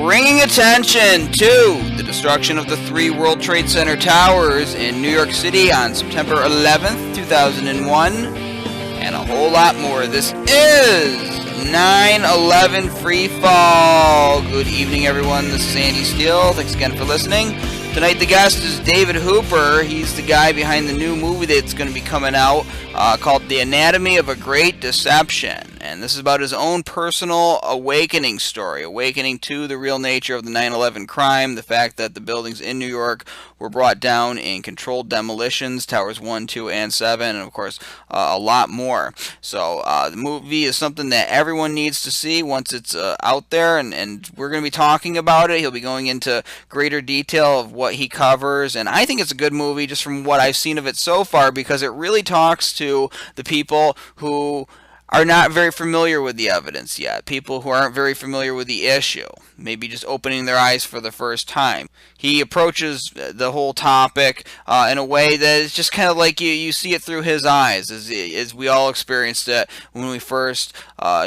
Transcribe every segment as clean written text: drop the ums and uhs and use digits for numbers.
bringing attention to the destruction of the 3 World Trade Center towers in New York City on September 11th, 2001, and a whole lot more. This is 9/11 Free Fall. Good evening, everyone. This is Andy Steele. Thanks again for listening. Tonight the guest is David Hooper. He's the guy behind the new movie that's going to be coming out called The Anatomy of a Great Deception. And this is about his own personal awakening story, awakening to the real nature of the 9/11 crime, the fact that the buildings in New York were brought down in controlled demolitions, towers 1, 2, and 7, and of course a lot more. So the movie is something that everyone needs to see once it's out there, and we're going to be talking about it. He'll be going into greater detail of what he covers, and I think it's a good movie just from what I've seen of it so far, because it really talks to the people who are not very familiar with the evidence yet, people who aren't very familiar with the issue, maybe just opening their eyes for the first time. He approaches the whole topic in a way that is just kind of like you see it through his eyes, as we all experienced it when we first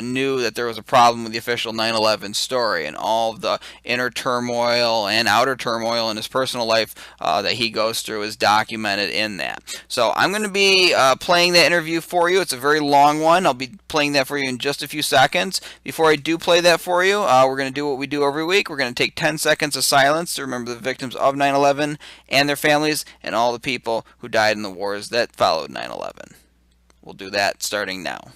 knew that there was a problem with the official 9/11 story, and all of the inner turmoil and outer turmoil in his personal life that he goes through is documented in that. So I'm going to be playing that interview for you. It's a very long one. I'll be playing that for you in just a few seconds. Before I do play that for you, we're going to do what we do every week. We're going to take 10 seconds of silence to remember the victims of 9/11 and their families and all the people who died in the wars that followed 9/11. We'll do that starting now.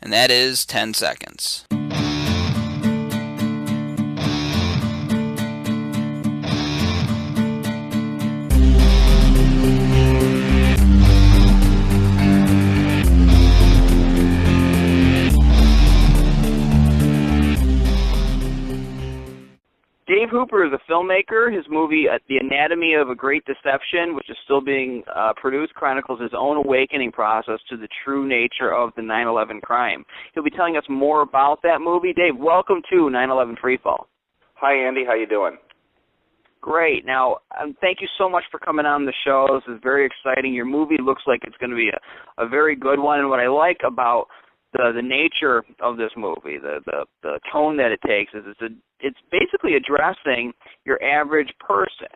And that is 10 seconds. Dave Hooper is a filmmaker. His movie, The Anatomy of a Great Deception, which is still being produced, chronicles his own awakening process to the true nature of the 9/11 crime. He'll be telling us more about that movie. Dave, welcome to 9/11 Freefall. Hi, Andy. How you doing? Great. Now, thank you so much for coming on the show. This is very exciting. Your movie looks like it's going to be a very good one, and what I like about the nature of this movie, the tone that it takes, is it's basically addressing your average person,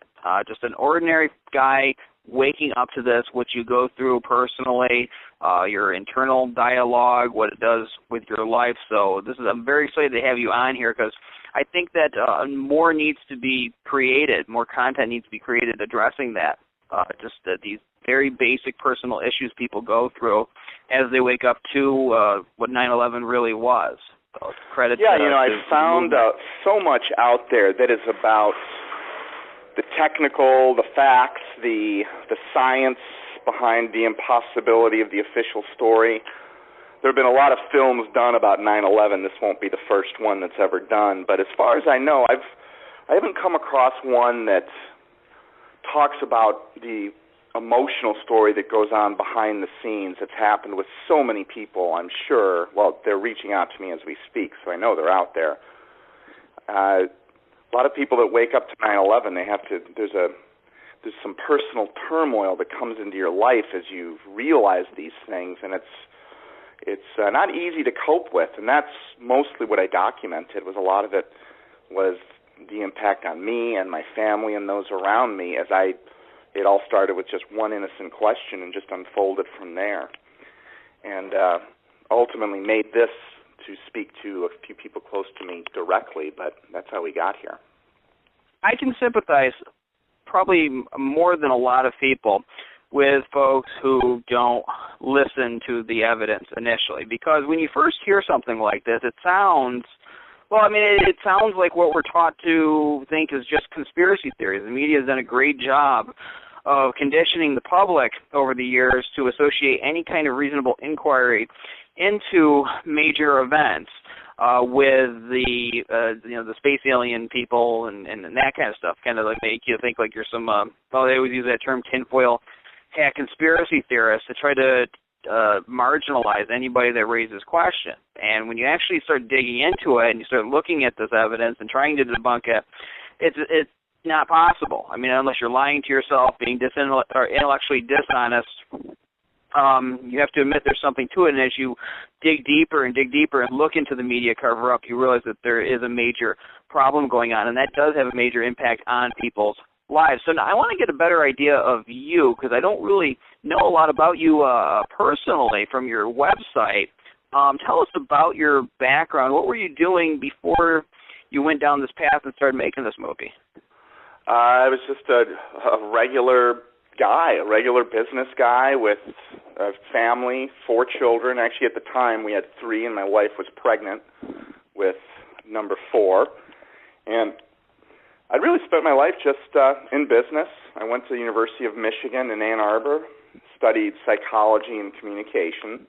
just an ordinary guy waking up to this, what you go through personally, your internal dialogue, what it does with your life. So I'm very excited to have you on here, because I think that more needs to be created, more content needs to be created addressing that, these very basic personal issues people go through as they wake up to what 9/11 really was. So credit. Yeah, I found so much out there that is about the technical, the facts, the science behind the impossibility of the official story. There have been a lot of films done about 9/11. This won't be the first one that's ever done, but as far as I know, I haven't come across one that talks about the emotional story that goes on behind the scenes. It's happened with so many people, I'm sure. Well, they're reaching out to me as we speak, so I know they're out there. A lot of people that wake up to 9/11, there's some personal turmoil that comes into your life as you realize these things, and it's not easy to cope with, and that's mostly what I documented. Was a lot of it was the impact on me and my family and those around me as it all started with just one innocent question and just unfolded from there. And ultimately made this to speak to a few people close to me directly, but that's how we got here. I can sympathize probably more than a lot of people with folks who don't listen to the evidence initially, because when you first hear something like this, it sounds like what we're taught to think is just conspiracy theories. The media has done a great job of conditioning the public over the years to associate any kind of reasonable inquiry into major events with the space alien people and that kind of stuff, kind of like make you think like you're some, they always use that term, tinfoil hat conspiracy theorists, to try to marginalize anybody that raises questions. And when you actually start digging into it and you start looking at this evidence and trying to debunk it, not possible. I mean, unless you're lying to yourself, being or intellectually dishonest, you have to admit there's something to it. And as you dig deeper and look into the media cover-up, you realize that there is a major problem going on, and that does have a major impact on people's lives. So now I want to get a better idea of you, because I don't really know a lot about you personally from your website. Tell us about your background. What were you doing before you went down this path and started making this movie? I was just a regular guy, a regular business guy with a family, 4 children. Actually, at the time, we had 3, and my wife was pregnant with number 4. And I'd really spent my life just in business. I went to the University of Michigan in Ann Arbor, studied psychology and communication.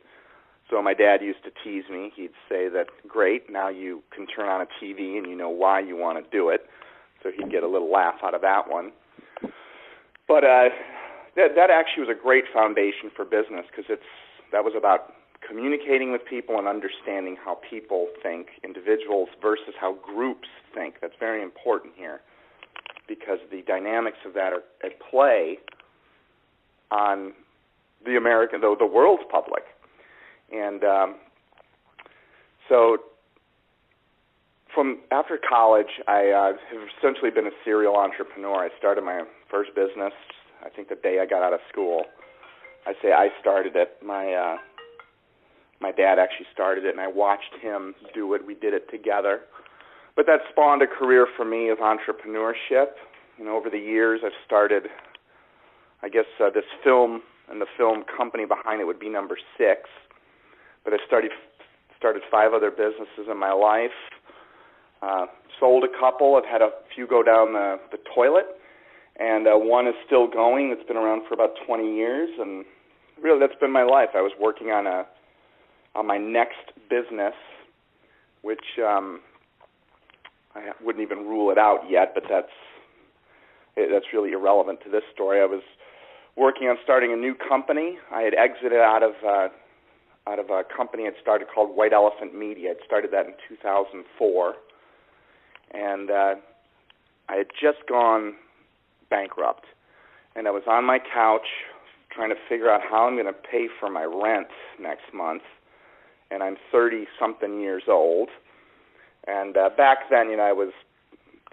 So my dad used to tease me. He'd say that, great, now you can turn on a TV and you know why you want to do it. So he'd get a little laugh out of that one. But that actually was a great foundation for business, because that was about communicating with people and understanding how people think, individuals versus how groups think. That's very important here, because the dynamics of that are at play on the world's public. And so from after college, I have essentially been a serial entrepreneur. I started my first business, I think, the day I got out of school. I say I started it. My dad actually started it, and I watched him do it. We did it together. But that spawned a career for me of entrepreneurship. You know, over the years, I've started, I guess, this film, and the film company behind it would be number 6. But I started 5 other businesses in my life. Sold a couple. I've had a few go down the toilet, and one is still going. It's been around for about 20 years, and really that's been my life. I was working on my next business, which I wouldn't even rule it out yet, but that's really irrelevant to this story. I was working on starting a new company. I had exited out of a company I'd started called White Elephant Media. I'd started that in 2004. And I had just gone bankrupt. And I was on my couch trying to figure out how I'm going to pay for my rent next month. And I'm 30-something years old. And back then, I was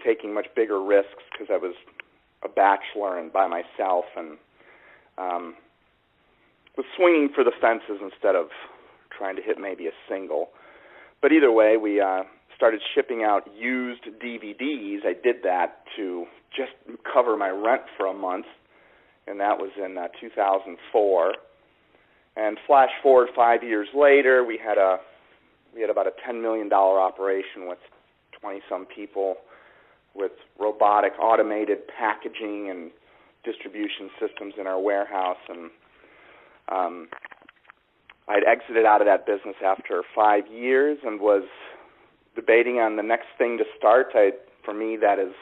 taking much bigger risks because I was a bachelor and by myself, and was swinging for the fences instead of trying to hit maybe a single. But either way, we started shipping out used DVDs. I did that to just cover my rent for a month, and that was in 2004. And flash forward 5 years later, we had about a $10 million operation with 20-some people, with robotic, automated packaging and distribution systems in our warehouse. And I'd exited out of that business after 5 years and was debating on the next thing to start. For me, that is,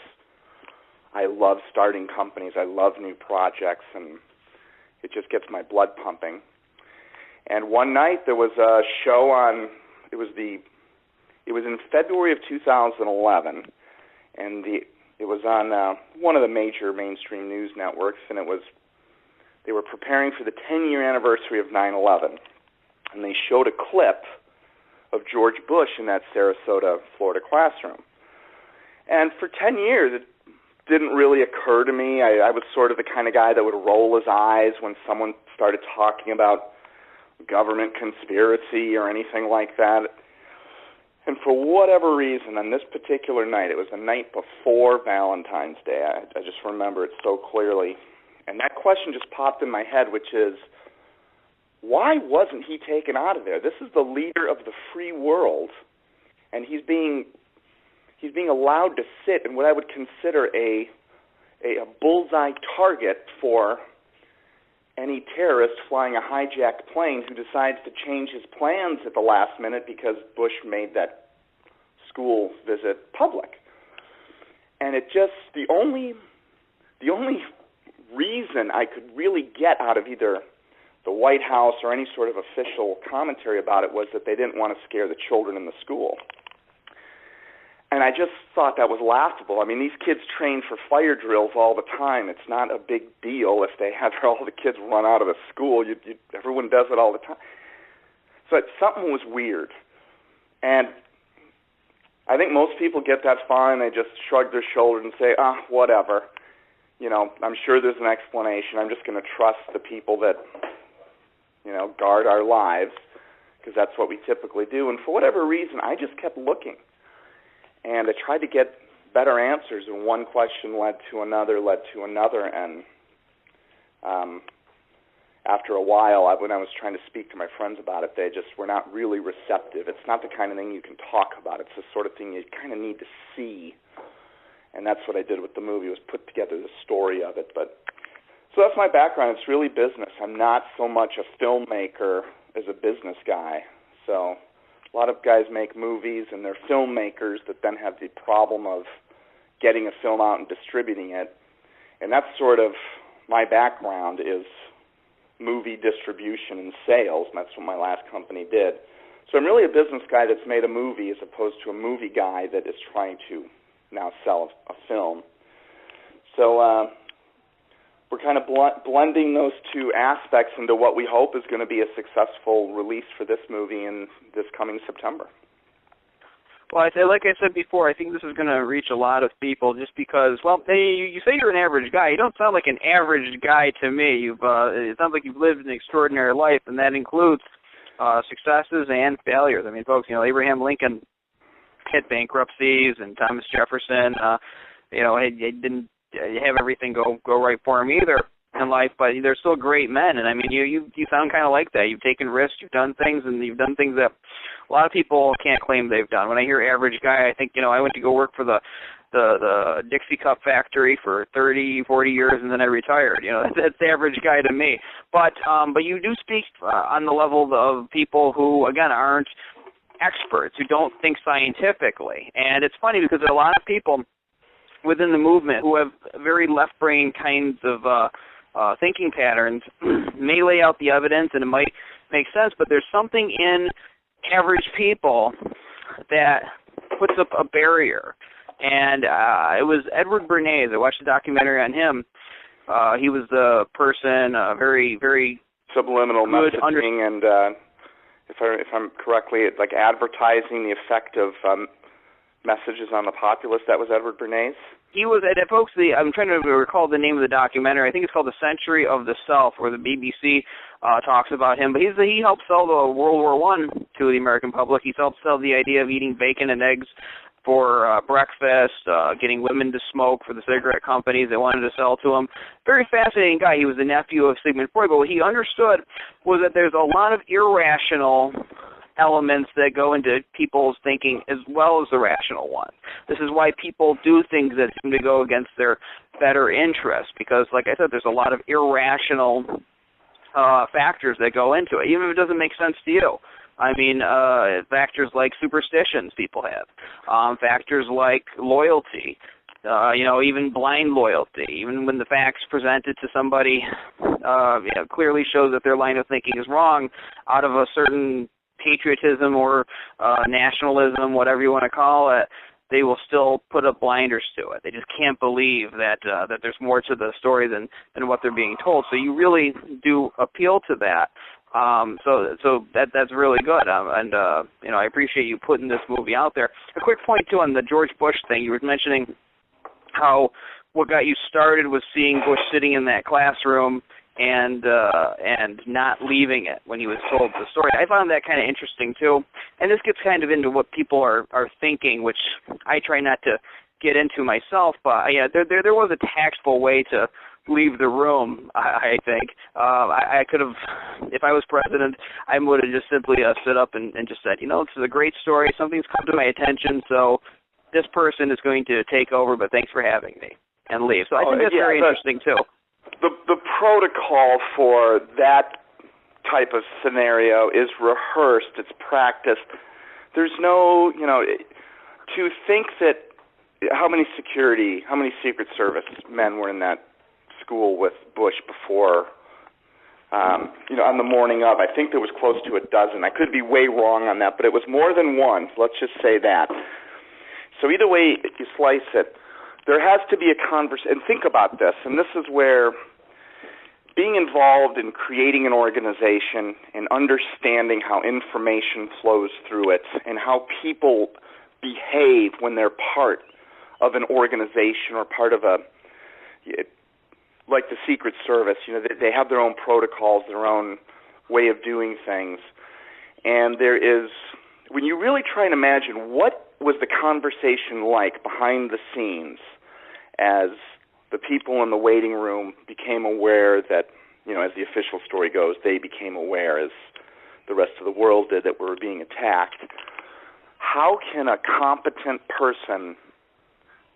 I love starting companies. I love new projects, and it just gets my blood pumping. And one night there was a show on. It was in February of 2011, and it was on one of the major mainstream news networks, and they were preparing for the 10-year anniversary of 9/11, and they showed a clip of George Bush in that Sarasota, Florida classroom. And for 10 years, it didn't really occur to me. I was sort of the kind of guy that would roll his eyes when someone started talking about government conspiracy or anything like that. And for whatever reason, on this particular night, it was the night before Valentine's Day, I just remember it so clearly, and that question just popped in my head, which is, why wasn't he taken out of there? This is the leader of the free world, and he's being allowed to sit in what I would consider a bullseye target for any terrorist flying a hijacked plane who decides to change his plans at the last minute because Bush made that school visit public. And it just, the only reason I could really get out of either the White House or any sort of official commentary about it was that they didn't want to scare the children in the school. And I just thought that was laughable. I mean, these kids train for fire drills all the time. It's not a big deal if they have all the kids run out of the school. Everyone does it all the time. So something was weird. And I think most people get that far and they just shrug their shoulders and say, whatever. You know, I'm sure there's an explanation. I'm just going to trust the people that, you know, guard our lives, because that's what we typically do. And for whatever reason, I just kept looking. And I tried to get better answers, and one question led to another, and after a while, when I was trying to speak to my friends about it, they just were not really receptive. It's not the kind of thing you can talk about. It's the sort of thing you kind of need to see, and that's what I did with the movie, was put together the story of it. But so that's my background. It's really business. I'm not so much a filmmaker as a business guy, so... A lot of guys make movies, and they're filmmakers that then have the problem of getting a film out and distributing it. And that's sort of my background, is movie distribution and sales, and that's what my last company did. So I'm really a business guy that's made a movie as opposed to a movie guy that is trying to now sell a film. So we're kind of blending those two aspects into what we hope is going to be a successful release for this movie in this coming September. Well, like I said before, I think this is going to reach a lot of people just because, well, you say you're an average guy. You don't sound like an average guy to me. It sounds like you've lived an extraordinary life, and that includes successes and failures. I mean, folks, you know, Abraham Lincoln had bankruptcies, and Thomas Jefferson, he didn't have everything go right for him either in life, but they're still great men. And I mean, you sound kind of like that. You've taken risks, you've done things, and you've done things that a lot of people can't claim they've done. When I hear average guy, I think, I went to go work for the Dixie Cup factory for 30, 40 years, and then I retired. That's the average guy to me. But you do speak on the level of people who, again, aren't experts, who don't think scientifically. And it's funny because there are a lot of people within the movement who have very left-brain kinds of thinking patterns, may lay out the evidence and it might make sense, but there's something in average people that puts up a barrier. And it was Edward Bernays. I watched a documentary on him. He was the person, very, very subliminal messaging, and if I'm correctly, like advertising the effect of messages on the populace. That was Edward Bernays? He was, and folks, I'm trying to recall the name of the documentary. I think it's called The Century of the Self, where the BBC talks about him. But he helped sell the World War I to the American public. He helped sell the idea of eating bacon and eggs for breakfast, getting women to smoke for the cigarette companies they wanted to sell to him. Very fascinating guy. He was the nephew of Sigmund Freud. But what he understood was that there's a lot of irrational elements that go into people's thinking as well as the rational ones. This is why people do things that seem to go against their better interests, because, like I said, there's a lot of irrational factors that go into it, even if it doesn't make sense to you. I mean, factors like superstitions people have, factors like loyalty, even blind loyalty, even when the facts presented to somebody clearly shows that their line of thinking is wrong, out of a certain patriotism or nationalism, whatever you want to call it, they will still put up blinders to it. They just can't believe that there's more to the story than what they're being told. So you really do appeal to that. So that's really good. I appreciate you putting this movie out there. A quick point too on the George Bush thing. You were mentioning how what got you started was seeing Bush sitting in that classroom and not leaving it when he was told the story. I found that kind of interesting too. And this gets kind of into what people are thinking, which I try not to get into myself. But yeah, there was a tactful way to leave the room, I think. I could have, if I was president, I would have just simply stood up and just said, this is a great story. Something's come to my attention, so this person is going to take over, but thanks for having me, and leave. So I think that's very interesting too. The protocol for that type of scenario is rehearsed, it's practiced. There's no, to think that how many Secret Service men were in that school with Bush before, on the morning of, I think there was close to a dozen. I could be way wrong on that, but it was more than one. Let's just say that. So either way you slice it, there has to be a conversation. And think about this, and this is where being involved in creating an organization and understanding how information flows through it and how people behave when they're part of an organization or part of like the Secret Service, they have their own protocols, their own way of doing things. And there is, when you really try and imagine what was the conversation like behind the scenes as the people in the waiting room became aware that, as the official story goes, they became aware, as the rest of the world did, that we were being attacked. How can a competent person,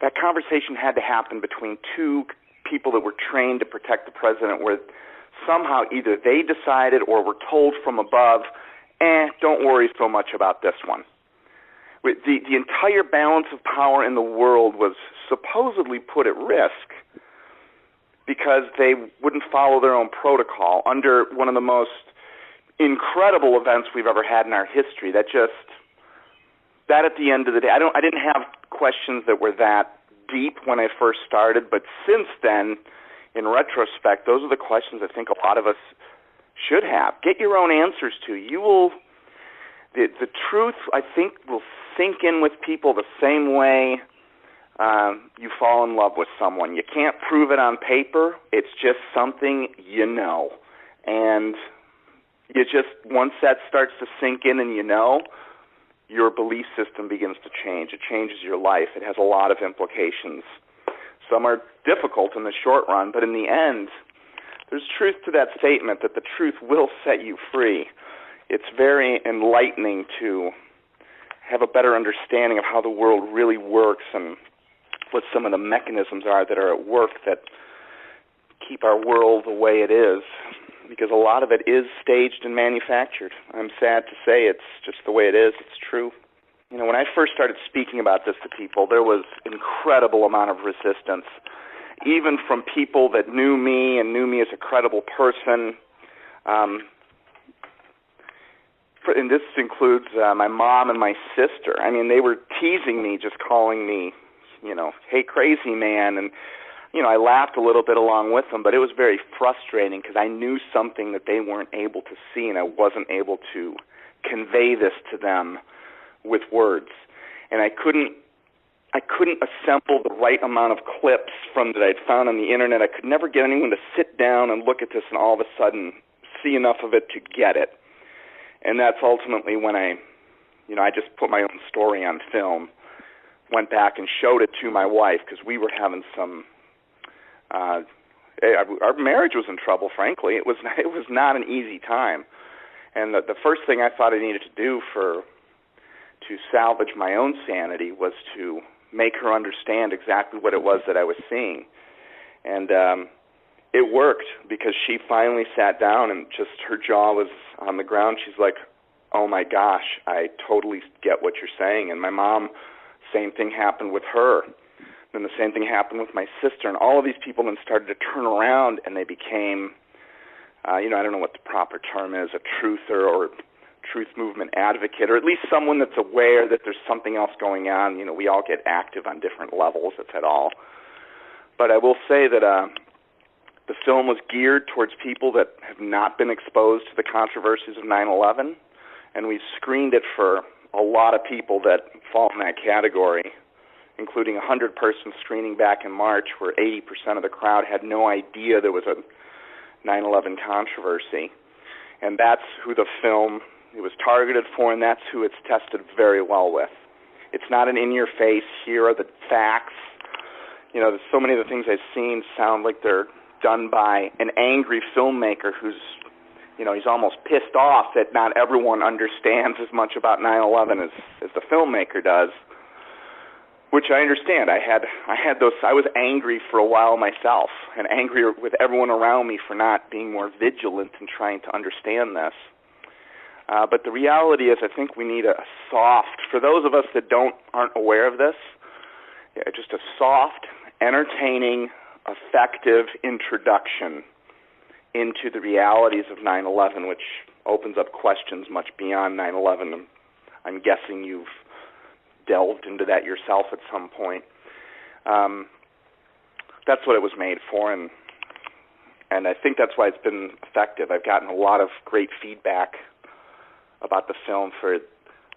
that conversation had to happen between two people that were trained to protect the president, where somehow either they decided or were told from above, don't worry so much about this one. The entire balance of power in the world was supposedly put at risk because they wouldn't follow their own protocol under one of the most incredible events we've ever had in our history. That at the end of the day, I didn't have questions that were that deep when I first started, but since then, in retrospect, those are the questions I think a lot of us should have. Get your own answers to. The truth, I think, will sink in with people the same way you fall in love with someone. You can't prove it on paper. It's just something you know. And once that starts to sink in and your belief system begins to change. It changes your life. It has a lot of implications. Some are difficult in the short run, but in the end, there's truth to that statement that the truth will set you free. It's very enlightening to have a better understanding of how the world really works and what some of the mechanisms are that are at work that keep our world the way it is, because a lot of it is staged and manufactured. I'm sad to say it's just the way it is. It's true. When I first started speaking about this to people, there was incredible amount of resistance, even from people that knew me and knew me as a credible person. And this includes my mom and my sister. I mean, they were teasing me, just calling me, hey, crazy man. And, I laughed a little bit along with them, but it was very frustrating because I knew something that they weren't able to see, and I wasn't able to convey this to them with words. And I couldn't assemble the right amount of clips from that I'd found on the internet. I could never get anyone to sit down and look at this and all of a sudden see enough of it to get it. And that's ultimately when I just put my own story on film, went back and showed it to my wife because we were having some, our marriage was in trouble, frankly. It was not an easy time. And the first thing I thought I needed to do to salvage my own sanity was to make her understand exactly what it was that I was seeing. And it worked because she finally sat down and just her jaw was on the ground. She's like, oh my gosh, I totally get what you're saying. And my mom, same thing happened with her. Then the same thing happened with my sister. And all of these people then started to turn around and they became, I don't know what the proper term is, a truther or truth movement advocate, or at least someone that's aware that there's something else going on. We all get active on different levels, if at all. But I will say that the film was geared towards people that have not been exposed to the controversies of 9/11, and we screened it for a lot of people that fall in that category, including a 100-person screening back in March where 80% of the crowd had no idea there was a 9/11 controversy. And that's who the film it was targeted for, and that's who it's tested very well with. It's not an in-your-face, here are the facts. There's so many of the things I've seen sound like they're done by an angry filmmaker who's, he's almost pissed off that not everyone understands as much about 9/11 as the filmmaker does, which I understand. I was angry for a while myself, and angry with everyone around me for not being more vigilant in trying to understand this. But the reality is I think we need a soft, for those of us that aren't aware of this, just a soft, entertaining, effective introduction into the realities of 9/11, which opens up questions much beyond 9/11. I'm guessing you've delved into that yourself at some point. That's what it was made for, and I think that's why it's been effective. I've gotten a lot of great feedback about the film for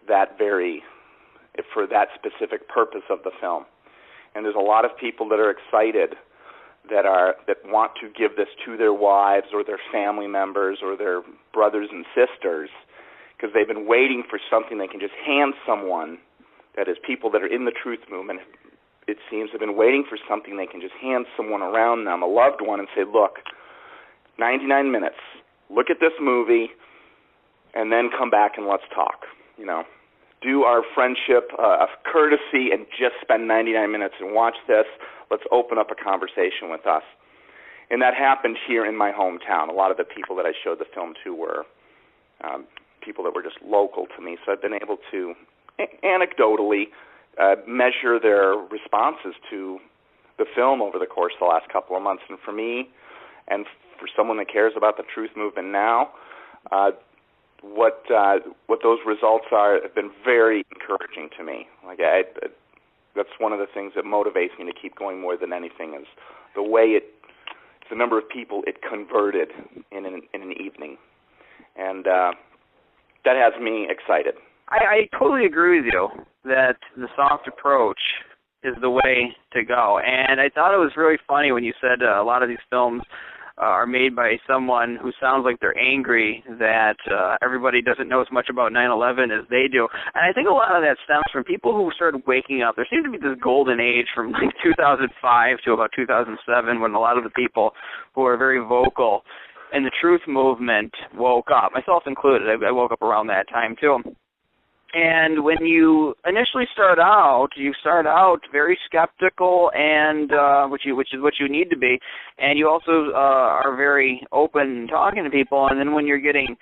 that specific purpose of the film. And there's a lot of people that are excited that want to give this to their wives or their family members or their brothers and sisters, because they've been waiting for something they can just hand someone. That is, people that are in the truth movement, it seems, have been waiting for something they can just hand someone around them, a loved one, and say, look, 99 minutes, look at this movie, and then come back and let's talk. You know, do our friendship a courtesy and just spend 99 minutes and watch this. Let's open up a conversation with us. And that happened here in my hometown. A lot of the people that I showed the film to were people that were just local to me, so I've been able to anecdotally measure their responses to the film over the course of the last couple of months. And for me, and for someone that cares about the truth movement now, what those results are have been very encouraging to me. Like that's one of the things that motivates me to keep going more than anything is the number of people it converted in an evening, and that has me excited. I totally agree with you that the soft approach is the way to go, and I thought it was really funny when you said a lot of these films are made by someone who sounds like they're angry that everybody doesn't know as much about 9/11 as they do. And I think a lot of that stems from people who started waking up. There seemed to be this golden age from like 2005 to about 2007 when a lot of the people who are very vocal in the truth movement woke up, myself included. I woke up around that time too. And when you initially start out, very skeptical, and which is what you need to be, and you also are very open talking to people. And then when you're getting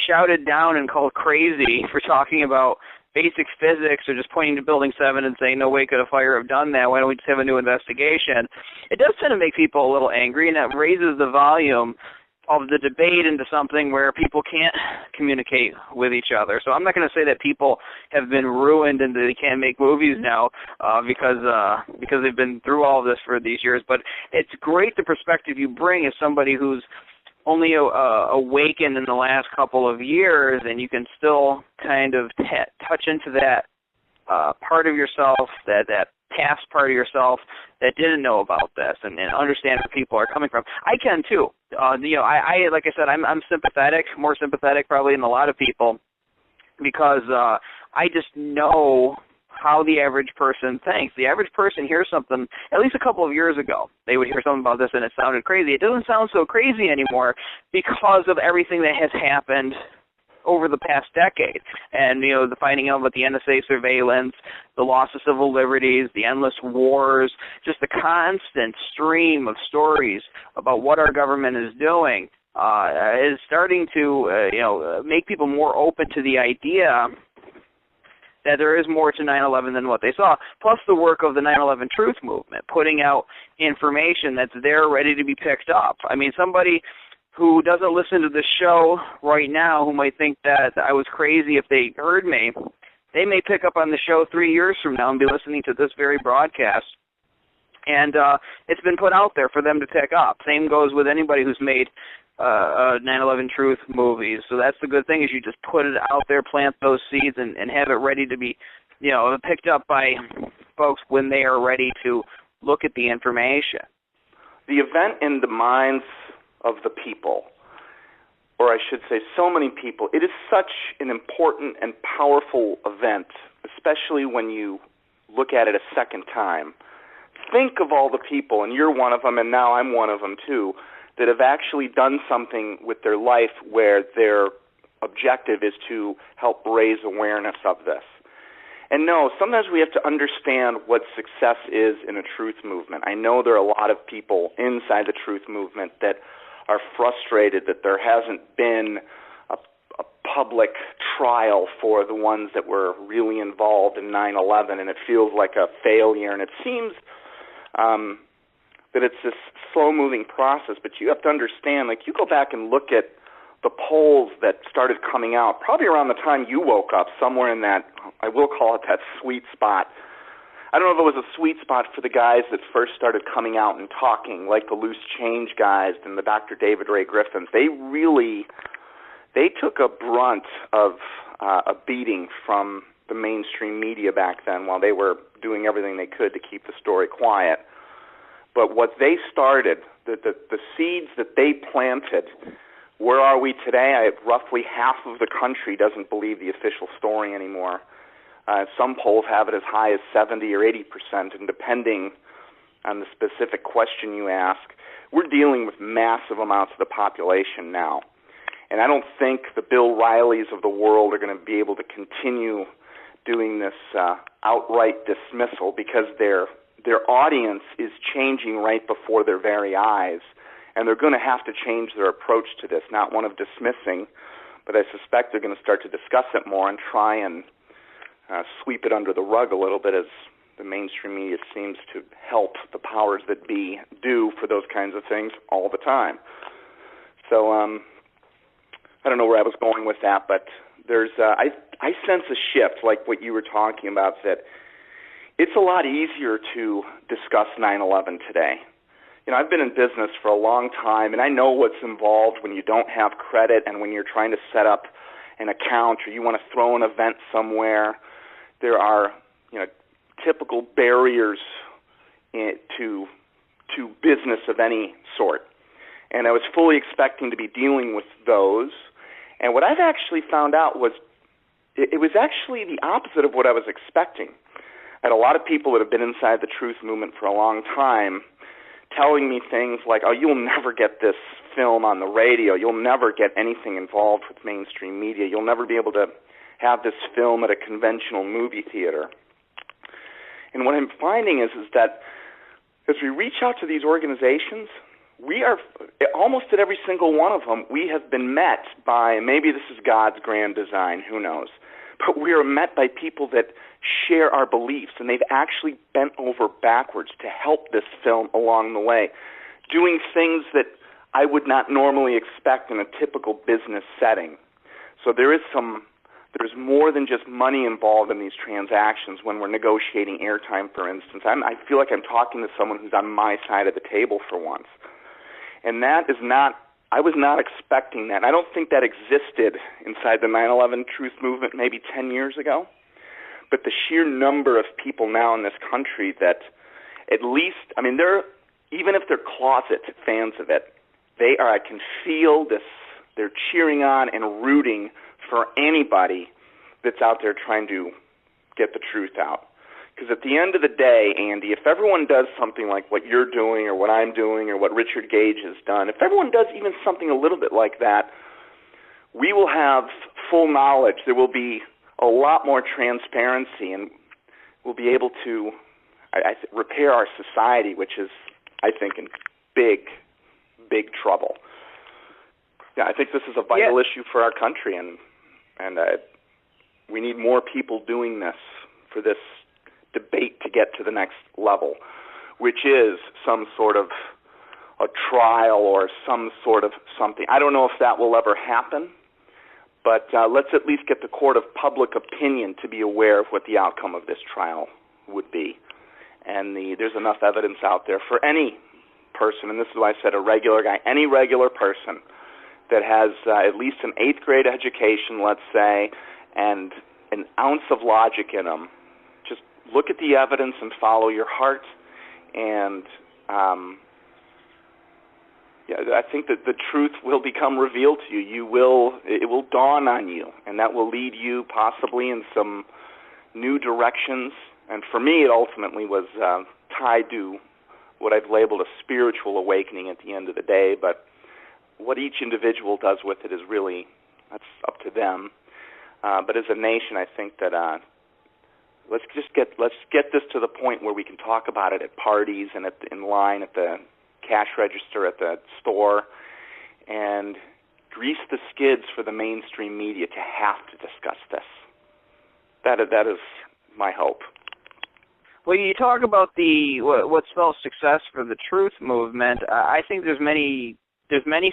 shouted down and called crazy for talking about basic physics or just pointing to Building 7 and saying, no way could a fire have done that, why don't we just have a new investigation, it does tend to make people a little angry, and that raises the volume of the debate into something where people can't communicate with each other. So I'm not going to say that people have been ruined and they can't make movies now because they've been through all of this for these years. But it's great the perspective you bring as somebody who's only awakened in the last couple of years, and you can still kind of touch into that part of yourself, that past part of yourself that didn't know about this and understand where people are coming from. I can too. I like I said, I'm sympathetic, more sympathetic probably than a lot of people, because I just know how the average person thinks. The average person hears something, at least a couple of years ago, they would hear something about this and it sounded crazy. It doesn't sound so crazy anymore because of everything that has happened over the past decade. And, the finding out about the NSA surveillance, the loss of civil liberties, the endless wars, just the constant stream of stories about what our government is doing is starting to, make people more open to the idea that there is more to 9/11 than what they saw, plus the work of the 9/11 Truth Movement, putting out information that's there ready to be picked up. I mean, somebody who doesn't listen to this show right now, who might think that I was crazy if they heard me, they may pick up on the show 3 years from now and be listening to this very broadcast. And it's been put out there for them to pick up. Same goes with anybody who's made 9/11 Truth movies. So that's the good thing, is you just put it out there, plant those seeds, and have it ready to be, picked up by folks when they are ready to look at the information. The event in the minds of the people, or I should say so many people, it is such an important and powerful event, especially when you look at it a second time. Think of all the people, and you're one of them, and now I'm one of them too, that have actually done something with their life where their objective is to help raise awareness of this. And no, sometimes we have to understand what success is in a truth movement. I know there are a lot of people inside the truth movement that are frustrated that there hasn't been a public trial for the ones that were really involved in 9/11, and it feels like a failure. And it seems that it's this slow-moving process, but you have to understand, like, you go back and look at the polls that started coming out probably around the time you woke up, somewhere in that I will call it that sweet spot. I don't know if it was a sweet spot for the guys that first started coming out and talking, like the Loose Change guys and the Dr. David Ray Griffins. They took a brunt of a beating from the mainstream media back then while they were doing everything they could to keep the story quiet. But what they started, the seeds that they planted, where are we today? Roughly half of the country doesn't believe the official story anymore. Some polls have it as high as 70 or 80%, and depending on the specific question you ask, we're dealing with massive amounts of the population now. And I don't think the Bill Rileys of the world are going to be able to continue doing this outright dismissal, because their audience is changing right before their very eyes, and they're going to have to change their approach to this, not one of dismissing, but I suspect they're going to start to discuss it more and try and sweep it under the rug a little bit, as the mainstream media seems to help the powers that be do for those kinds of things all the time. So I don't know where I was going with that, but there's I sense a shift, like what you were talking about, that it's a lot easier to discuss 9/11 today. You know, I've been in business for a long time, and I know what's involved when you don't have credit and when you're trying to set up an account or you want to throw an event somewhere. There are, typical barriers to business of any sort. And I was fully expecting to be dealing with those. And what I've actually found out was it was actually the opposite of what I was expecting. I had a lot of people that have been inside the truth movement for a long time telling me things like, oh, you'll never get this film on the radio. You'll never get anything involved with mainstream media. You'll never be able to have this film at a conventional movie theater. And what I'm finding is that as we reach out to these organizations, we are, almost at every single one of them, we have been met by, maybe this is God's grand design, who knows, but we are met by people that share our beliefs, and they've actually bent over backwards to help this film along the way, doing things that I would not normally expect in a typical business setting. So there's more than just money involved in these transactions when we're negotiating airtime, for instance. I feel like I'm talking to someone who's on my side of the table for once. And that is not, I was not expecting that. And I don't think that existed inside the 9/11 truth movement maybe 10 years ago. But the sheer number of people now in this country that at least, even if they're closet fans of it, I can feel this, they're cheering on and rooting for anybody that's out there trying to get the truth out. Because at the end of the day, Andy, if everyone does something like what you're doing or what I'm doing or what Richard Gage has done, if everyone does even something a little bit like that, we will have full knowledge. There will be a lot more transparency, and we'll be able to repair our society, which is, I think, in big trouble. Yeah, I think this is a vital issue for our country, and we need more people doing this for this debate to get to the next level, which is some sort of a trial or some sort of something. I don't know if that will ever happen, but let's at least get the court of public opinion to be aware of what the outcome of this trial would be. And there's enough evidence out there for any person, and this is why I said a regular guy, any regular person that has at least an 8th grade education, let's say, and an ounce of logic in them. Just look at the evidence and follow your heart, and I think that the truth will become revealed to you. It will dawn on you, and that will lead you possibly in some new directions. And for me, it ultimately was tied to what I've labeled a spiritual awakening at the end of the day, but what each individual does with it is really, that's up to them. But as a nation, I think that let's get this to the point where we can talk about it at parties and in line at the cash register at the store, and grease the skids for the mainstream media to have to discuss this. That is my hope. Well, you talk about what spells success for the truth movement. I think there's many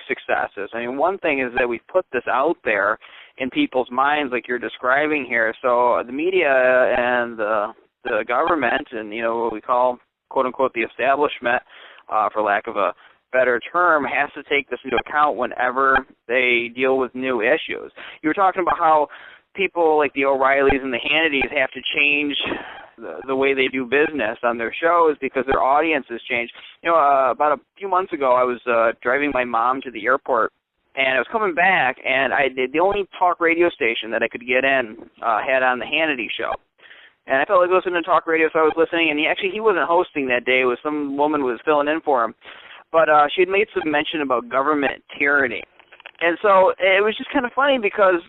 successes. I mean, one thing is that we've put this out there, in people's minds like you're describing here. So the media and the government and, what we call, quote-unquote, the establishment, for lack of a better term, has to take this into account whenever they deal with new issues. You were talking about how people like the O'Reillys and the Hannitys have to change the way they do business on their shows because their audience has changed. About a few months ago, I was driving my mom to the airport, and I was coming back, and the only talk radio station that I could get in had on the Hannity show. And I felt like listening to talk radio, so I was listening, and he wasn't hosting that day. It was some woman who was filling in for him. But she had made some mention about government tyranny. And so it was just kind of funny because,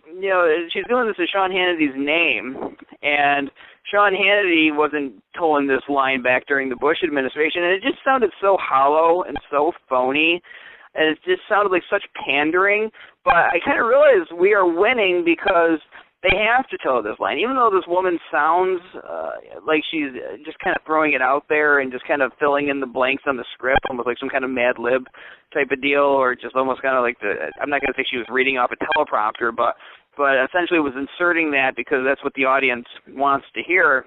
she's doing this in Sean Hannity's name, and Sean Hannity wasn't towing this line back during the Bush administration, and it just sounded so hollow and so phony, and it just sounded like such pandering. But I kind of realized we are winning because they have to toe this line. Even though this woman sounds like she's just kind of throwing it out there and just kind of filling in the blanks on the script, almost like some kind of Mad Lib type of deal, or just almost kind of like I'm not going to say she was reading off a teleprompter, but essentially was inserting that because that's what the audience wants to hear.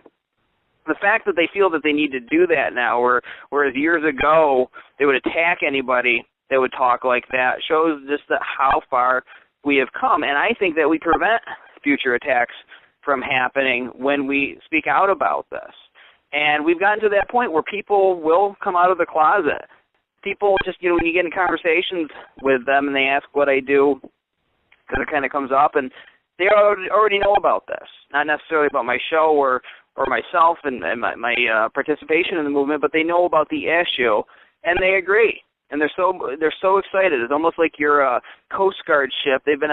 The fact that they feel that they need to do that now, whereas years ago they would attack anybody that would talk like that, shows just how far we have come. And I think that we prevent future attacks from happening when we speak out about this. And we've gotten to that point where people will come out of the closet. People just, when you get in conversations with them and they ask what I do, because it kind of comes up, and they already know about this. Not necessarily about my show or myself and my participation in the movement, but they know about the issue, and they agree. And they're so excited. It's almost like you're a Coast Guard ship. They've been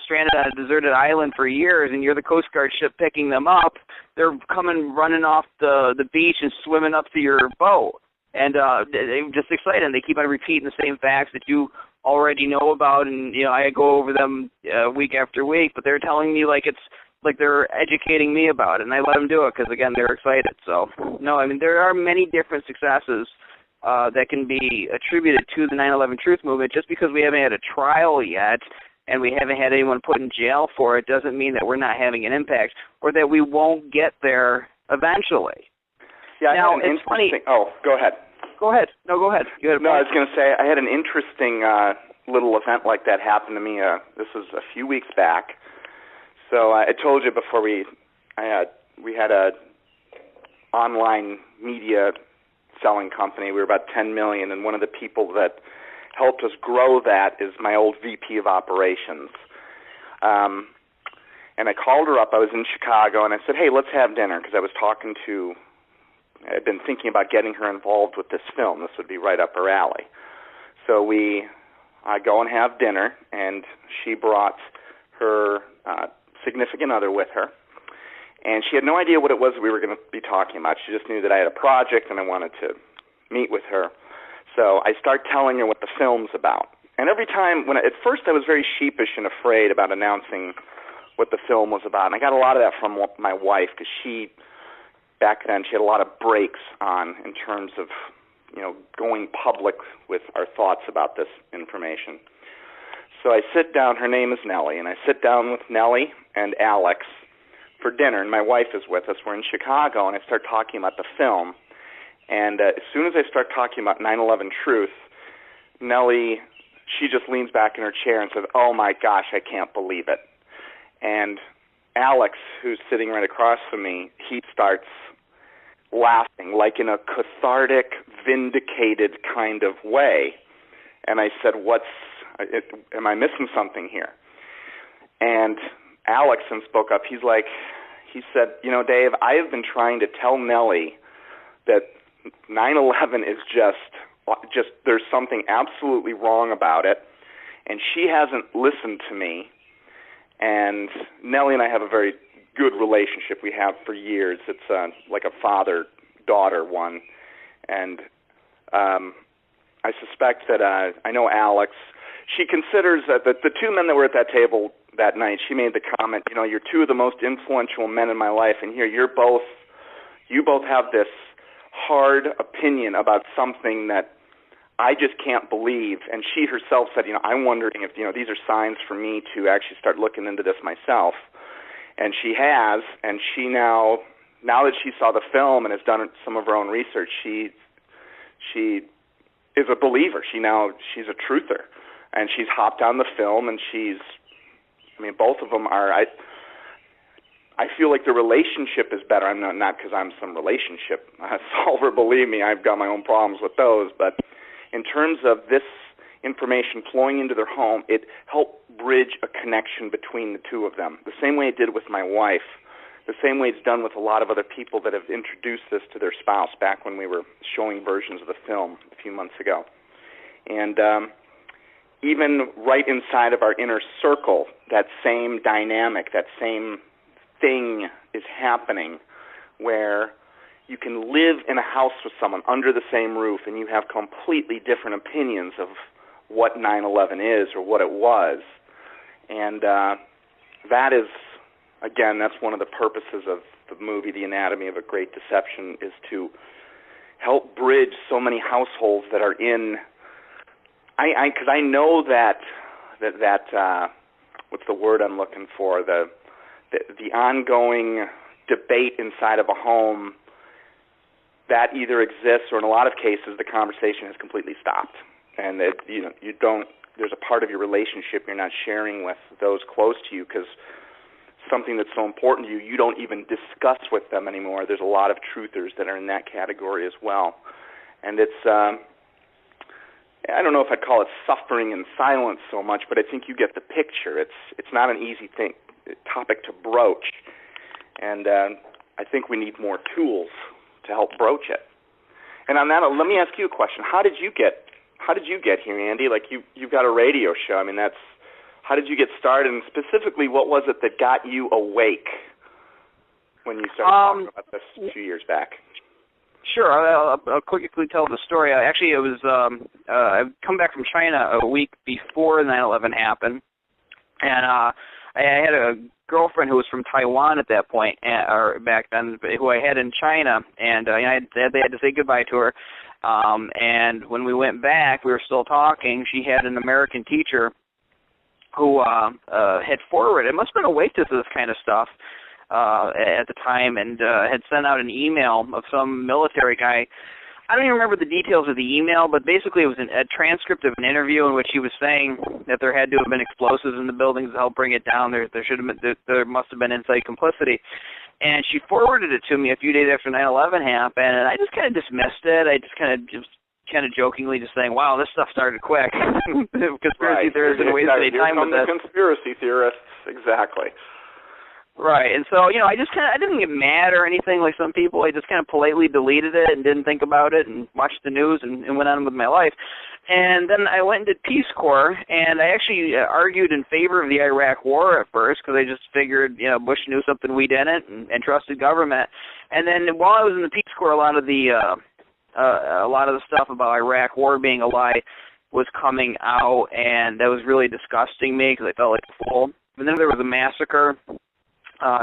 stranded on a deserted island for years, and you're the Coast Guard ship picking them up. They're running off the beach and swimming up to your boat. And they're just excited. And they keep on repeating the same facts that you already know about. And, I go over them week after week, but they're telling me like they're educating me about it. And I let them do it because, again, they're excited. So, no, there are many different successes that can be attributed to the 9/11 Truth Movement. Just because we haven't had a trial yet and we haven't had anyone put in jail for it doesn't mean that we're not having an impact or that we won't get there eventually. Yeah, now, it's funny. Oh, go ahead. Go ahead. No, go ahead. You had a point? No, I was going to say I had an interesting little event like that happen to me. This was a few weeks back. So I told you before we had a online media selling company. We were about $10 million, and one of the people that helped us grow that is my old VP of operations. And I called her up. I was in Chicago, and I said, hey, let's have dinner, because I'd been thinking about getting her involved with this film. This would be right up her alley. So we go and have dinner, and she brought her significant other with her. And she had no idea what it was we were going to be talking about. She just knew that I had a project and I wanted to meet with her. So I start telling her what the film's about. And every time, at first I was very sheepish and afraid about announcing what the film was about. And I got a lot of that from my wife because back then, she had a lot of brakes on in terms of, going public with our thoughts about this information. So I sit down, her name is Nellie, and I sit down with Nellie and Alex for dinner, and my wife is with us. We're in Chicago, and I start talking about the film. And as soon as I start talking about 9/11 Truth, Nellie, she just leans back in her chair and says, oh my gosh, I can't believe it. And Alex, who's sitting right across from me, he starts laughing, like in a cathartic, vindicated kind of way. And I said, am I missing something here? And Alex then spoke up. He said, Dave, I have been trying to tell Nellie that 9/11 is just there's something absolutely wrong about it, and she hasn't listened to me. And Nellie and I have a very good relationship. We have for years. It's like a father-daughter one. And I suspect that I know Alex. She considers that the two men that were at that table that night, she made the comment, you're two of the most influential men in my life, and here you both have this hard opinion about something that I just can't believe, and she herself said, I'm wondering if, these are signs for me to actually start looking into this myself. And she has, and she now that she saw the film and has done some of her own research, she is a believer. She's a truther. And she's hopped on the film, and both of them are, I feel like the relationship is better. I'm not because I'm some relationship solver, believe me, I've got my own problems with those, but in terms of this information flowing into their home, it helped bridge a connection between the two of them, the same way it did with my wife, the same way it's done with a lot of other people that have introduced this to their spouse back when we were showing versions of the film a few months ago. And even right inside of our inner circle, that same dynamic, that same thing is happening where you can live in a house with someone under the same roof and you have completely different opinions of what 9/11 is or what it was. And that is, again, that's one of the purposes of the movie The Anatomy of a Great Deception, is to help bridge so many households that are in, because I know that what's the word I'm looking for, the ongoing debate inside of a home that either exists, or in a lot of cases the conversation has completely stopped, and that there's a part of your relationship you're not sharing with those close to you because something that's so important to you, you don't even discuss with them anymore. There's a lot of truthers that are in that category as well, and it's I don't know if I'd call it suffering in silence so much, but I think you get the picture. It's not an easy topic to broach, and I think we need more tools to help broach it. And on that, let me ask you a question. How did you get here, Andy? Like you've got a radio show. How did you get started? And specifically, what was it that got you awake when you started talking about this a few years back? Sure, I'll quickly tell the story. Actually, it was I'd come back from China a week before 9/11 happened, and I had a girlfriend who was from Taiwan at that point, or back then, who I had in China, and they had to say goodbye to her. And when we went back, we were still talking. She had an American teacher who had forwarded, it must have been awake to this kind of stuff at the time, and had sent out an email of some military guy. I don't even remember the details of the email, but basically it was a transcript of an interview in which he was saying that there had to have been explosives in the buildings to help bring it down. There must have been inside complicity. And she forwarded it to me a few days after 9/11 happened, and I just kind of dismissed it. I just kind of jokingly just saying, wow, this stuff started quick. Conspiracy theorists and ways to save time with this. Conspiracy theorists, exactly. Right, and so, I didn't get mad or anything like some people. I just kind of politely deleted it and didn't think about it and watched the news and went on with my life. And then I went and did Peace Corps, and I actually argued in favor of the Iraq War at first because I just figured, Bush knew something we didn't and trusted government. And then while I was in the Peace Corps, a lot of the stuff about Iraq War being a lie was coming out, and that was really disgusting me because I felt like a fool. And then there was a massacre.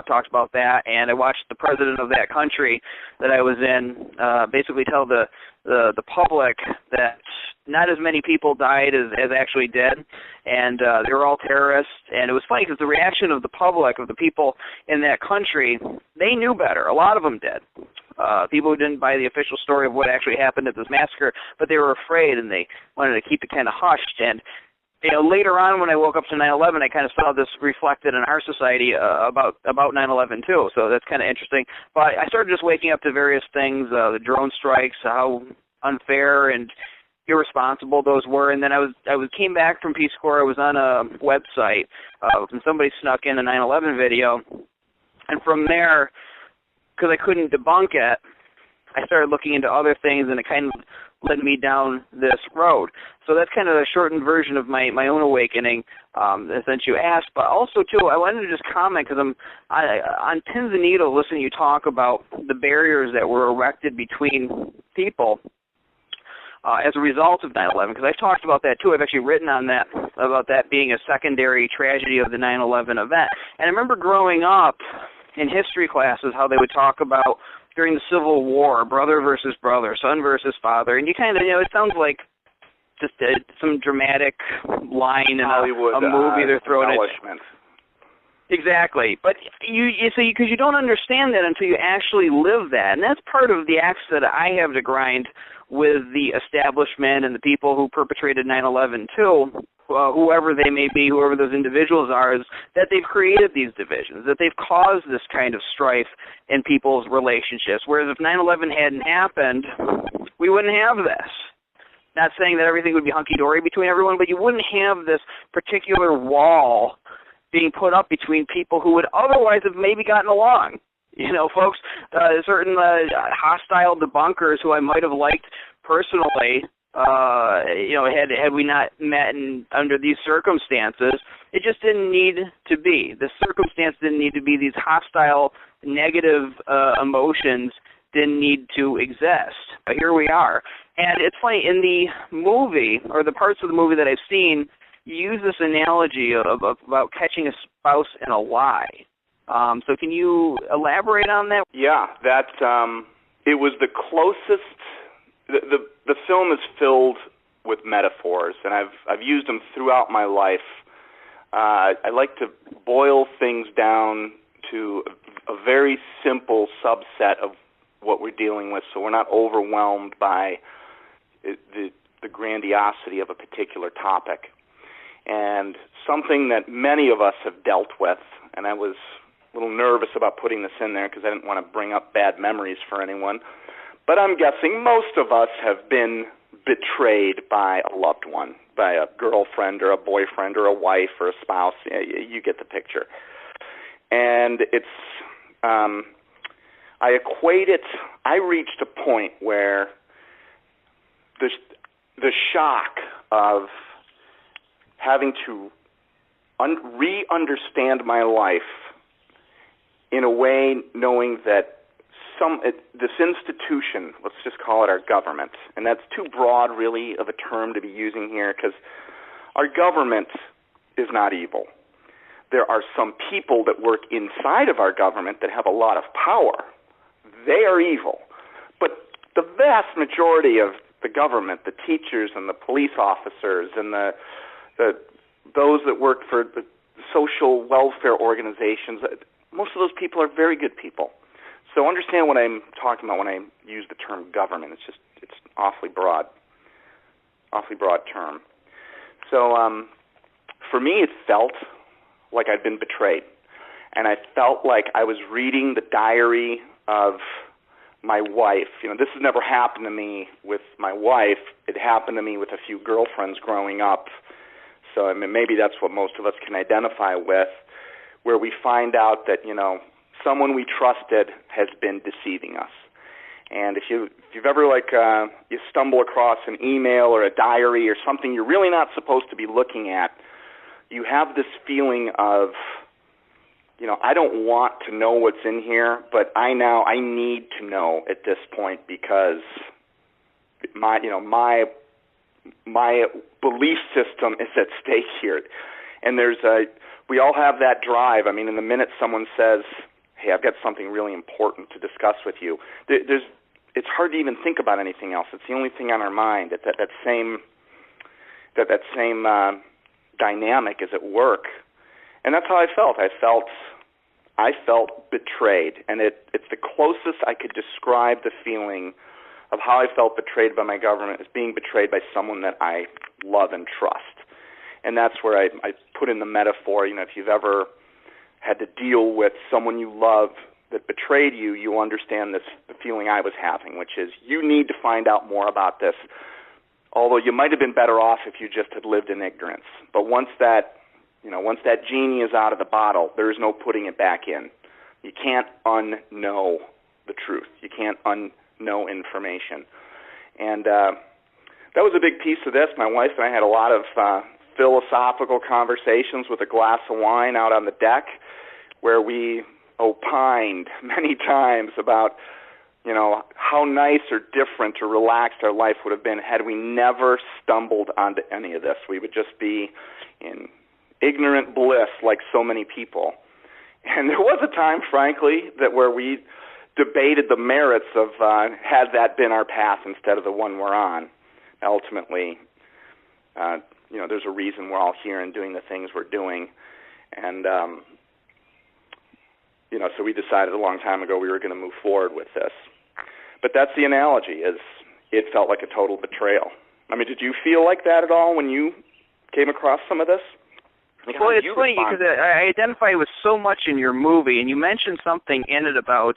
Talked about that, and I watched the president of that country that I was in basically tell the public that not as many people died as actually did, and they were all terrorists. And it was funny because the reaction of the public, of the people in that country, they knew better. A lot of them did. People who didn't buy the official story of what actually happened at this massacre, but they were afraid and they wanted to keep it kind of hushed. And later on when I woke up to 9/11, I kind of saw this reflected in our society about 9/11 too. So that's kind of interesting. But I started just waking up to various things, the drone strikes, how unfair and irresponsible those were. And then I came back from Peace Corps. I was on a website, and somebody snuck in a 9/11 video. And from there, because I couldn't debunk it, I started looking into other things, and it kind of led me down this road. So that's kind of a shortened version of my own awakening, since you asked. But also, too, I wanted to just comment, because I'm on Pins and Needles listening to you talk about the barriers that were erected between people as a result of 9/11, because I've talked about that, too. I've actually written on that, about that being a secondary tragedy of the 9/11 event. And I remember growing up in history classes how they would talk about during the Civil War, brother versus brother, son versus father, and you kind of, it sounds like just some dramatic line in Hollywood, a movie they're throwing embellishment. Exactly, but because you don't understand that until you actually live that, and that's part of the axe that I have to grind with the establishment and the people who perpetrated 9/11 too, whoever they may be, whoever those individuals are, is that they've created these divisions, that they've caused this kind of strife in people's relationships. Whereas if 9/11 hadn't happened, we wouldn't have this. Not saying that everything would be hunky-dory between everyone, but you wouldn't have this particular wall being put up between people who would otherwise have maybe gotten along. You know, folks, certain hostile debunkers who I might have liked personally, had we not met under these circumstances, it just didn't need to be. The circumstance didn't need to be. These hostile, negative emotions didn't need to exist. But here we are. And it's funny, in the movie, or the parts of the movie that I've seen, you use this analogy of about catching a spouse in a lie. So can you elaborate on that? Yeah, that it was the closest. The film is filled with metaphors, and I've used them throughout my life. I like to boil things down to a very simple subset of what we're dealing with, so we're not overwhelmed by the grandiosity of a particular topic. And something that many of us have dealt with, and I was a little nervous about putting this in there because I didn't want to bring up bad memories for anyone, but I'm guessing most of us have been betrayed by a loved one, by a girlfriend or a boyfriend or a wife or a spouse. You get the picture. And it's, I equate it, I reached a point where the shock of having to re-understand my life in a way knowing that this institution, let's just call it our government, and that's too broad really of a term to be using here because our government is not evil. There are some people that work inside of our government that have a lot of power. They are evil. But the vast majority of the government, the teachers and the police officers and those that work for the social welfare organizations, most of those people are very good people. So understand what I'm talking about when I use the term government. It's awfully broad term. So for me, it felt like I'd been betrayed, and I felt like I was reading the diary of my wife. You know, this has never happened to me with my wife. It happened to me with a few girlfriends growing up. So I mean, maybe that's what most of us can identify with, where we find out that, you know, someone we trusted has been deceiving us. And if you've ever you stumble across an email or a diary or something you're really not supposed to be looking at, you have this feeling of, you know, I don't want to know what's in here, but I need to know at this point because my belief system is at stake here. And we all have that drive. I mean, in the minute someone says, hey, I've got something really important to discuss with you, it's hard to even think about anything else. It's the only thing on our mind. That same dynamic is at work. And that's how I felt. I felt betrayed. And it's the closest I could describe the feeling of how I felt betrayed by my government as being betrayed by someone that I love and trust. And that's where I put in the metaphor, you know, if you've ever had to deal with someone you love that betrayed you, you understand the feeling I was having, which is you need to find out more about this, although you might have been better off if you just had lived in ignorance. But once that genie is out of the bottle, there is no putting it back in. You can't unknow the truth. You can't unknow information. And that was a big piece of this. My wife and I had a lot of philosophical conversations with a glass of wine out on the deck where we opined many times about, you know, how nice or different or relaxed our life would have been had we never stumbled onto any of this. We would just be in ignorant bliss like so many people. And there was a time, frankly, where we debated the merits of had that been our path instead of the one we're on. Ultimately, there's a reason we're all here and doing the things we're doing. And, so we decided a long time ago we were going to move forward with this. But that's the analogy, is it felt like a total betrayal. I mean, did you feel like that at all when you came across some of this? Well, it's funny because I identify with so much in your movie, and you mentioned something in it about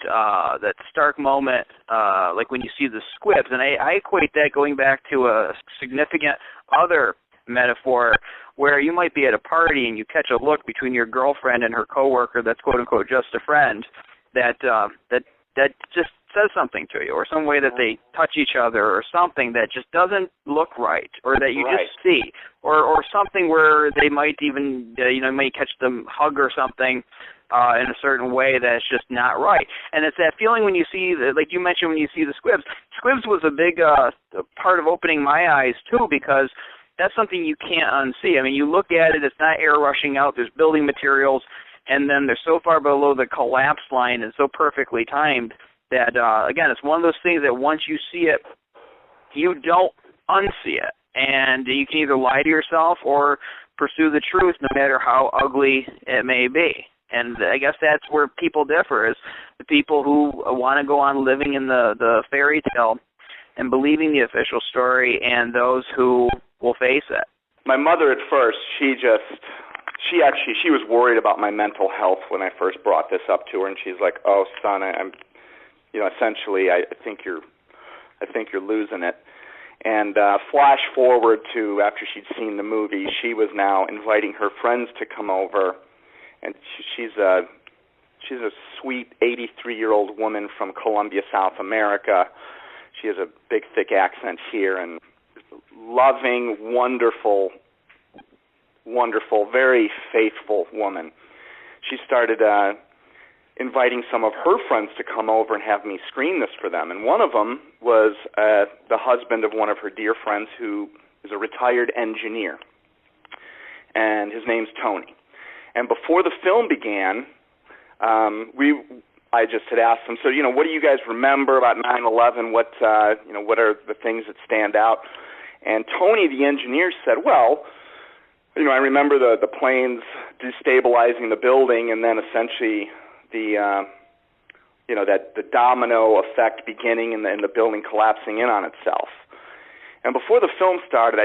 that stark moment, like when you see the squibs, and I equate that going back to a significant other metaphor where you might be at a party and you catch a look between your girlfriend and her coworker that's quote-unquote just a friend that just says something to you, or some way that they touch each other, or something that just doesn't look right, or that you just see, or something where they might even, might catch them hug or something in a certain way that's just not right. And it's that feeling when you see, like you mentioned, when you see the squibs. Squibs was a big part of opening my eyes, too, because that's something you can't unsee. I mean, you look at it, it's not air rushing out, there's building materials, and then they're so far below the collapse line and so perfectly timed that, again, it's one of those things that once you see it, you don't unsee it. And you can either lie to yourself or pursue the truth no matter how ugly it may be. And I guess that's where people differ, is the people who want to go on living in the fairy tale and believing the official story, and those who will face it. My mother at first, she was worried about my mental health when I first brought this up to her, and she's like, "Oh, son, I'm essentially, I think you're losing it." And flash forward to after she'd seen the movie, she was now inviting her friends to come over, and she's a sweet 83-year-old woman from Colombia, South America. She has a big, thick accent here, and loving, wonderful, very faithful woman. She started inviting some of her friends to come over and have me screen this for them. And one of them was the husband of one of her dear friends who is a retired engineer. And his name's Tony. And before the film began, I just had asked them, so, what do you guys remember about 9/11? What are the things that stand out? And Tony, the engineer, said, well, I remember the planes destabilizing the building, and then essentially the domino effect beginning and the building collapsing in on itself. And before the film started,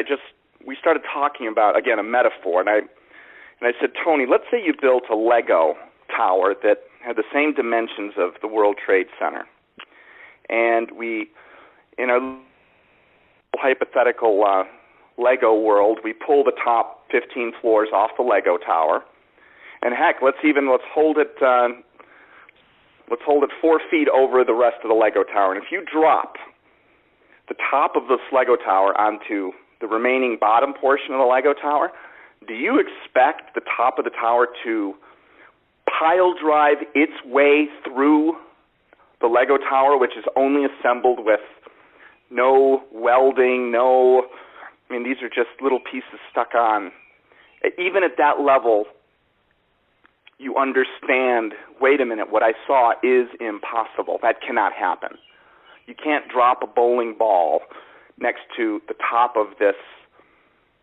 we started talking about, again, a metaphor, and I said, Tony, let's say you built a Lego tower that had the same dimensions of the World Trade Center, and we, in a hypothetical Lego world, we pull the top 15 floors off the Lego tower, and heck, let's hold it 4 feet over the rest of the Lego tower. And if you drop the top of this Lego tower onto the remaining bottom portion of the Lego tower, do you expect the top of the tower to pile drive its way through the Lego tower, which is only assembled with no welding, these are just little pieces stuck on. Even at that level, you understand, wait a minute, what I saw is impossible. That cannot happen. You can't drop a bowling ball next to the top of this,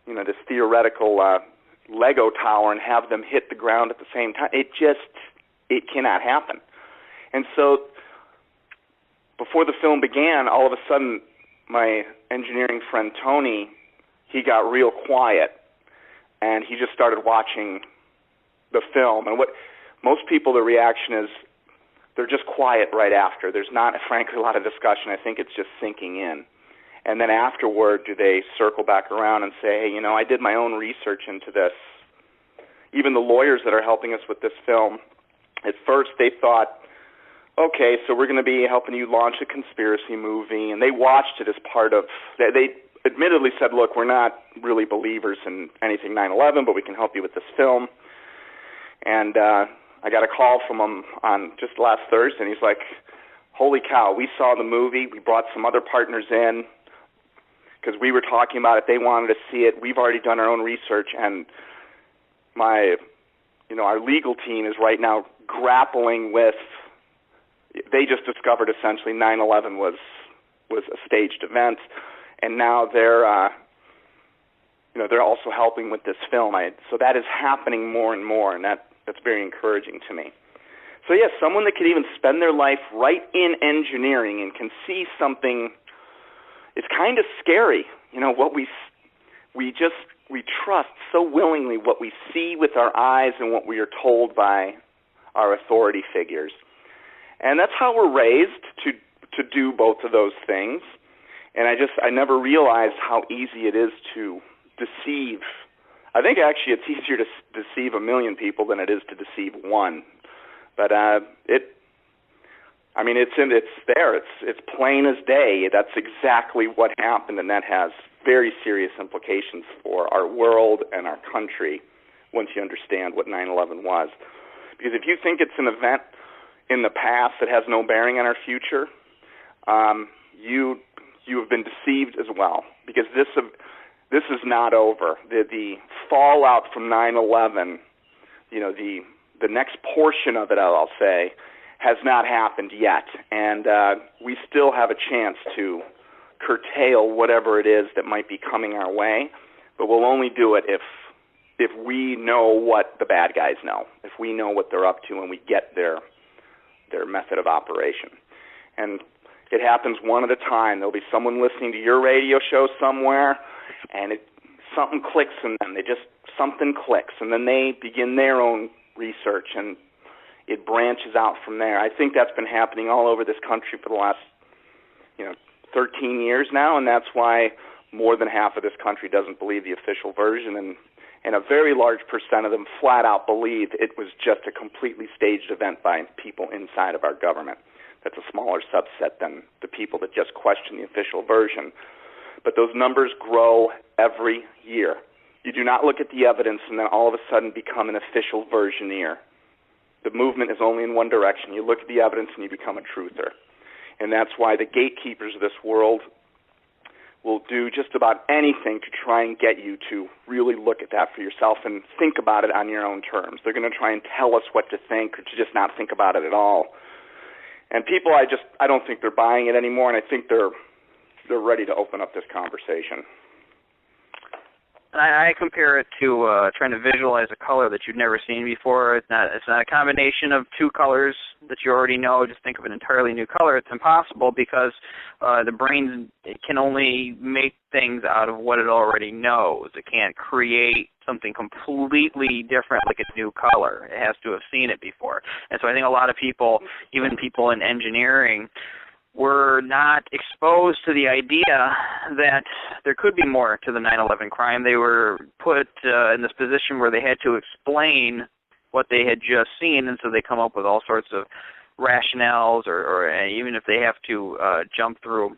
this theoretical Lego tower and have them hit the ground at the same time. It cannot happen. And so before the film began, all of a sudden, my engineering friend Tony, he got real quiet, and he just started watching the film. And what most people, the reaction is they're just quiet right after. There's not, frankly, a lot of discussion. I think it's just sinking in. And then afterward, do they circle back around and say, hey, I did my own research into this. Even the lawyers that are helping us with this film, at first they thought, okay, so we're going to be helping you launch a conspiracy movie, and they watched it as part of, they admittedly said, look, we're not really believers in anything 9/11, but we can help you with this film. And I got a call from him on just last Thursday, and he's like, holy cow, we saw the movie, we brought some other partners in, because we were talking about it, they wanted to see it, we've already done our own research, and our legal team is right now grappling with, they just discovered essentially 9/11 was a staged event, and now they're they're also helping with this film. So that is happening more and more, and that's very encouraging to me. So yes, someone that could even spend their life right in engineering and can see something. It's kind of scary, what we trust so willingly what we see with our eyes and what we are told by our authority figures. And that's how we're raised to do both of those things. And I never realized how easy it is to deceive. I think actually it's easier to deceive 1 million people than it is to deceive one. But it's there. It's plain as day. That's exactly what happened, and that has very serious implications for our world and our country once you understand what 9/11 was. Because if you think it's an event in the past that has no bearing on our future, you have been deceived as well. Because this is not over. The fallout from 9/11, the next portion of it, I'll say, has not happened yet, and we still have a chance to curtail whatever it is that might be coming our way, but we'll only do it if we know what the bad guys know, if we know what they're up to and we get their method of operation. And it happens one at a time. There'll be someone listening to your radio show somewhere, and something clicks in them. Something clicks, and then they begin their own research, and it branches out from there. I think that's been happening all over this country for the last 13 years now, and that's why more than half of this country doesn't believe the official version, and a very large percent of them flat out believe it was just a completely staged event by people inside of our government. That's a smaller subset than the people that just question the official version. But those numbers grow every year. You do not look at the evidence and then all of a sudden become an official versioneer. The movement is only in one direction. You look at the evidence and you become a truther. And that's why the gatekeepers of this world will do just about anything to try and get you to really look at that for yourself and think about it on your own terms. They're going to try and tell us what to think or to just not think about it at all. And people, I don't think they're buying it anymore, and I think they're ready to open up this conversation. I compare it to trying to visualize a color that you've never seen before. It's not a combination of two colors that you already know. Just think of an entirely new color. It's impossible because the brain can only make things out of what it already knows. It can't create something completely different like a new color. It has to have seen it before. And so I think a lot of people, even people in engineering, were not exposed to the idea that there could be more to the 9/11 crime. They were put in this position where they had to explain what they had just seen, and so they come up with all sorts of rationales, or even if they have to jump through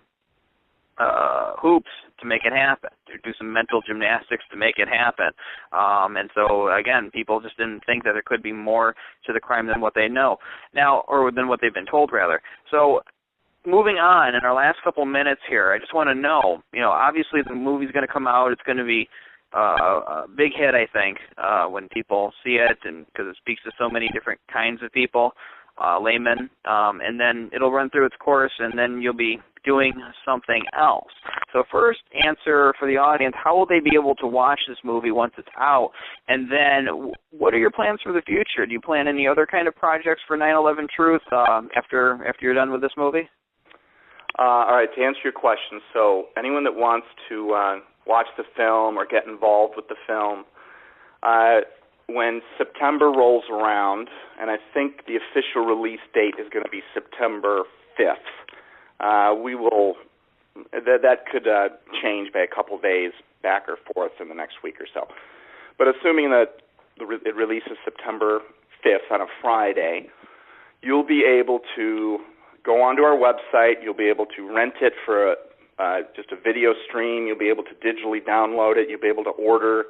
hoops to make it happen, to do some mental gymnastics to make it happen. And so, again, people just didn't think that there could be more to the crime than what they know now, or than what they've been told, rather. So, moving on, in our last couple minutes here, I just want to know, obviously the movie's going to come out. It's going to be a big hit, I think, when people see it, and because it speaks to so many different kinds of people, laymen, and then it'll run through its course, and then you'll be doing something else. So first, answer for the audience, how will they be able to watch this movie once it's out? And then what are your plans for the future? Do you plan any other kind of projects for 9/11 Truth after you're done with this movie? All right, to answer your question, so anyone that wants to watch the film or get involved with the film, when September rolls around, and I think the official release date is going to be September 5th, we will, that could change by a couple days back or forth in the next week or so. But assuming that it releases September 5th on a Friday, you'll be able to go onto our website. You'll be able to rent it for just a video stream. You'll be able to digitally download it. You'll be able to order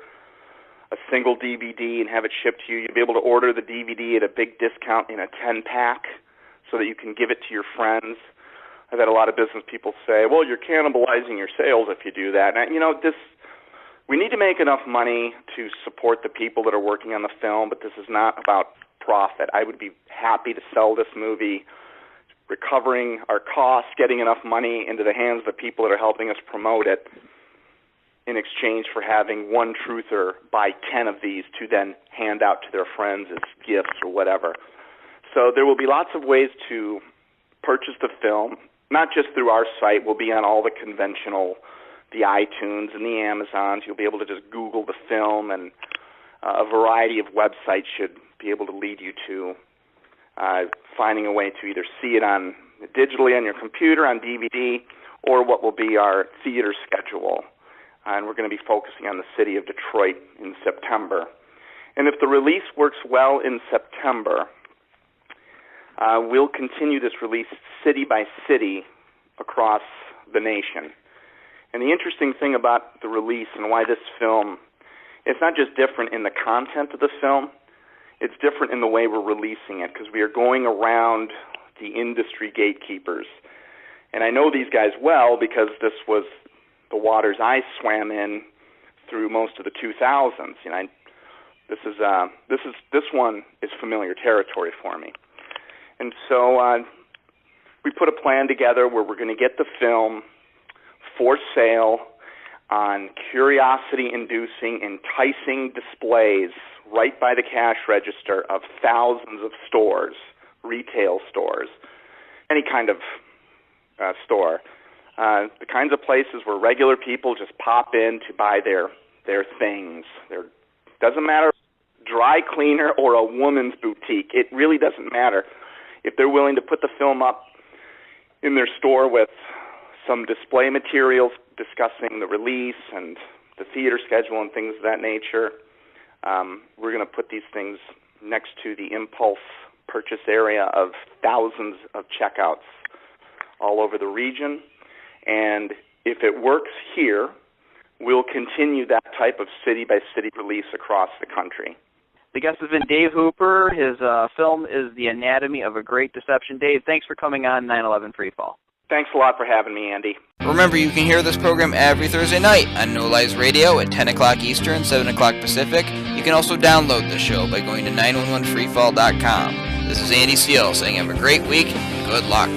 a single DVD and have it shipped to you. You'll be able to order the DVD at a big discount in a 10-pack so that you can give it to your friends. I've had a lot of business people say, well, you're cannibalizing your sales if you do that. And, we need to make enough money to support the people that are working on the film, but this is not about profit. I would be happy to sell this movie, recovering our costs, getting enough money into the hands of the people that are helping us promote it in exchange for having one truther buy 10 of these to then hand out to their friends as gifts or whatever. So there will be lots of ways to purchase the film, not just through our site. We'll be on all the conventional, the iTunes and the Amazons. You'll be able to just Google the film, and a variety of websites should be able to lead you to finding a way to either see it on digitally on your computer, on DVD, or what will be our theater schedule. And we're going to be focusing on the city of Detroit in September. And if the release works well in September, we'll continue this release city by city across the nation. And the interesting thing about the release and why this film, it's not just different in the content of the film, it's different in the way we're releasing it, because we are going around the industry gatekeepers. And I know these guys well because this was the waters I swam in through most of the 2000s. You know, this one is familiar territory for me. And so we put a plan together where we're going to get the film for sale on curiosity-inducing, enticing displays right by the cash register of thousands of stores, retail stores, any kind of store. The kinds of places where regular people just pop in to buy their things. Doesn't matter, dry cleaner or a woman's boutique. It really doesn't matter. If they're willing to put the film up in their store with some display materials discussing the release and the theater schedule and things of that nature, we're going to put these things next to the impulse purchase area of thousands of checkouts all over the region. And if it works here, we'll continue that type of city-by-city release across the country. The guest has been Dave Hooper. His film is The Anatomy of a Great Deception. Dave, thanks for coming on 9/11 Freefall. Thanks a lot for having me, Andy. Remember, you can hear this program every Thursday night on No Lies Radio at 10 o'clock Eastern, 7 o'clock Pacific. You can also download the show by going to 911freefall.com. This is Andy Steele saying have a great week and good luck.